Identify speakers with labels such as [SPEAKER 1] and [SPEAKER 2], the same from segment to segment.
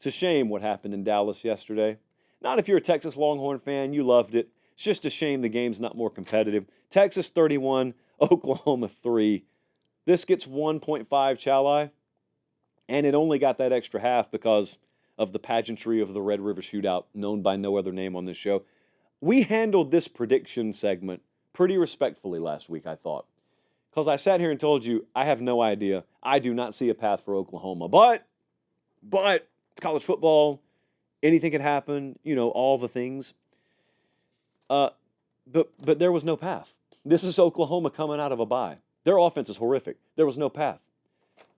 [SPEAKER 1] It's a shame what happened in Dallas yesterday. Not if you're a Texas Longhorn fan, you loved it. It's just a shame the game's not more competitive. Texas 31, Oklahoma 3. This gets 1.5 Chalai, and it only got that extra half because of the pageantry of the Red River Shootout, known by no other name on this show. We handled this prediction segment pretty respectfully last week, I thought. Because I sat here and told you, I have no idea. I do not see a path for Oklahoma. But it's college football. Anything could happen, all the things. But there was no path. This is Oklahoma coming out of a bye. Their offense is horrific. There was no path,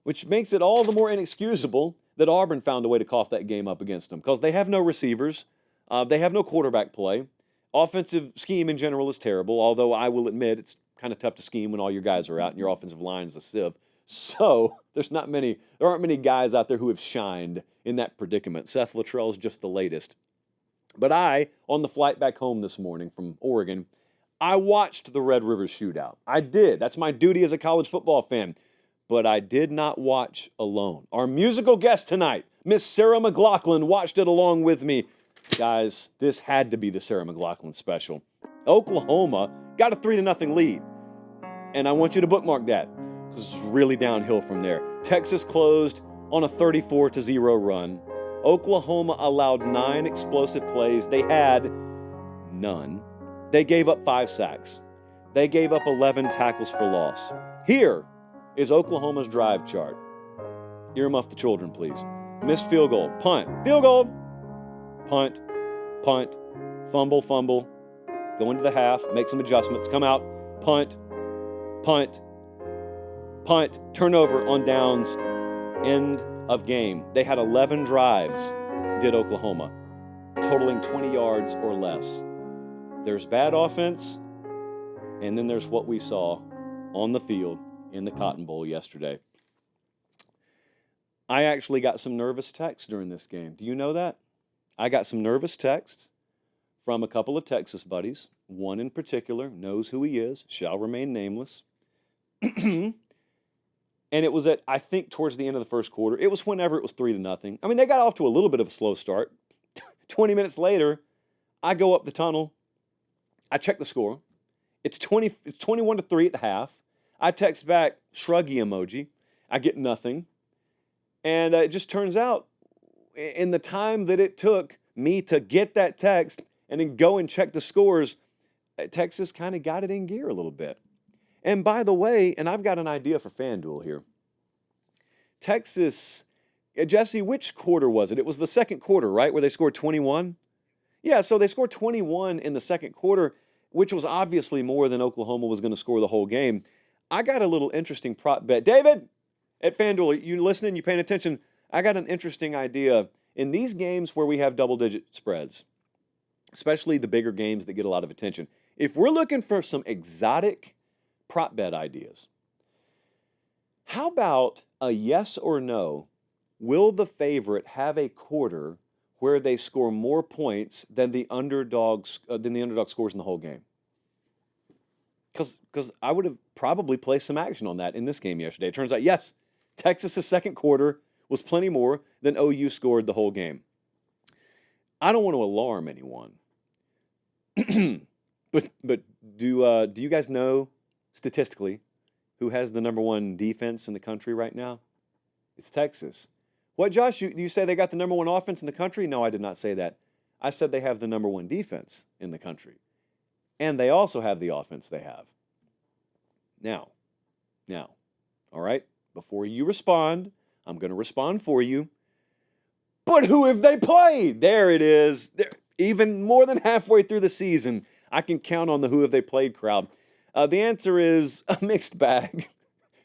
[SPEAKER 1] which makes it all the more inexcusable that Auburn found a way to cough that game up against them because they have no receivers. They have no quarterback play. Offensive scheme in general is terrible, although I will admit it's kind of tough to scheme when all your guys are out and your offensive line is a sieve. So there aren't many guys out there who have shined in that predicament. Seth Luttrell's just the latest. But on the flight back home this morning from Oregon, I watched the Red River Shootout. I did. That's my duty as a college football fan. But I did not watch alone. Our musical guest tonight, Miss Sarah McLachlan, watched it along with me. Guys, this had to be the Sarah McLachlan special. Oklahoma got a 3-0 lead. And I want you to bookmark that because it's really downhill from there. Texas closed on a 34-0 run. Oklahoma allowed 9 explosive plays. They had none. They gave up 5 sacks. They gave up 11 tackles for loss. Here is Oklahoma's drive chart. Earmuff the children, please. Missed field goal, punt, field goal, punt, punt, fumble, fumble, go into the half, make some adjustments, come out, punt, punt, punt, turnover on downs, end of game. They had 11 drives, did Oklahoma, totaling 20 yards or less. There's bad offense, and then there's what we saw on the field in the Cotton Bowl yesterday. I actually got some nervous texts during this game. Do you know that? I got some nervous texts from a couple of Texas buddies. One in particular knows who he is, shall remain nameless. And it was I think, towards the end of the first quarter. It was whenever it was 3-0. I mean, they got off to a little bit of a slow start. 20 minutes later, I go up the tunnel. I check the score. It's 21-3 at the half. I text back, shruggy emoji. I get nothing. And it just turns out, in the time that it took me to get that text and then go and check the scores, Texas kind of got it in gear a little bit. And by the way, and I've got an idea for FanDuel here. Texas, Jesse, which quarter was it? It was the second quarter, right, where they scored 21? Yeah, so they scored 21 in the second quarter, which was obviously more than Oklahoma was going to score the whole game. I got a little interesting prop bet. David, at FanDuel, you listening, you paying attention? I got an interesting idea. In these games where we have double-digit spreads, especially the bigger games that get a lot of attention, if we're looking for some exotic prop bet ideas, how about a yes or no, will the favorite have a quarter where they score more points than the underdog scores in the whole game? Because I would have probably placed some action on that in this game yesterday. It turns out, yes, Texas' second quarter was plenty more than OU scored the whole game. I don't want to alarm anyone, but do you guys know statistically who has the number one defense in the country right now? It's Texas. What, Josh? You say they got the number one offense in the country? No, I did not say that. I said they have the number one defense in the country. And they also have the offense they have. Now, all right, before you respond, I'm going to respond for you. But who have they played? There it is. Even more than halfway through the season, I can count on the who have they played crowd. The answer is a mixed bag.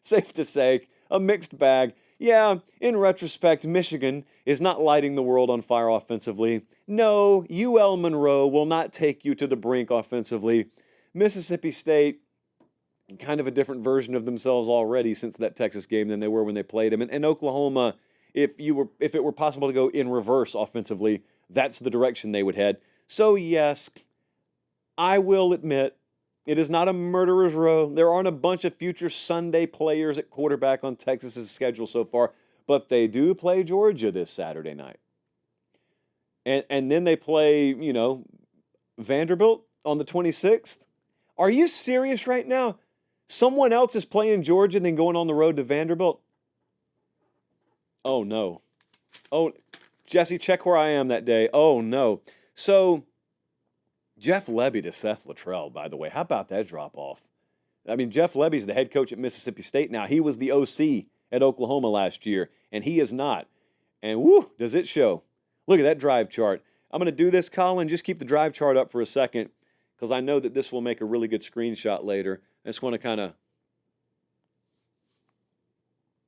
[SPEAKER 1] Safe to say, a mixed bag. Yeah, in retrospect, Michigan is not lighting the world on fire offensively. No, UL Monroe will not take you to the brink offensively. Mississippi State, kind of a different version of themselves already since that Texas game than they were when they played them. And Oklahoma, if it were possible to go in reverse offensively, that's the direction they would head. So yes, I will admit, it is not a murderer's row. There aren't a bunch of future Sunday players at quarterback on Texas's schedule so far, but they do play Georgia this Saturday night. And then they play, Vanderbilt on the 26th. Are you serious right now? Someone else is playing Georgia and then going on the road to Vanderbilt? Oh, no. Oh, Jesse, check where I am that day. Oh, no. So, Jeff Lebby to Seth Luttrell, by the way. How about that drop-off? I mean, Jeff Lebby's the head coach at Mississippi State now. He was the OC at Oklahoma last year, and he is not. And, woo, does it show. Look at that drive chart. I'm going to do this, Colin. Just keep the drive chart up for a second because I know that this will make a really good screenshot later. I just want to kind of,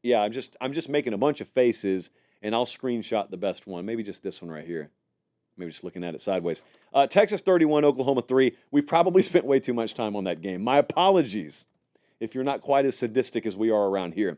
[SPEAKER 1] yeah, I'm just making a bunch of faces, and I'll screenshot the best one. Maybe just this one right here. Maybe just looking at it sideways. Texas 31, Oklahoma 3. We probably spent way too much time on that game. My apologies if you're not quite as sadistic as we are around here.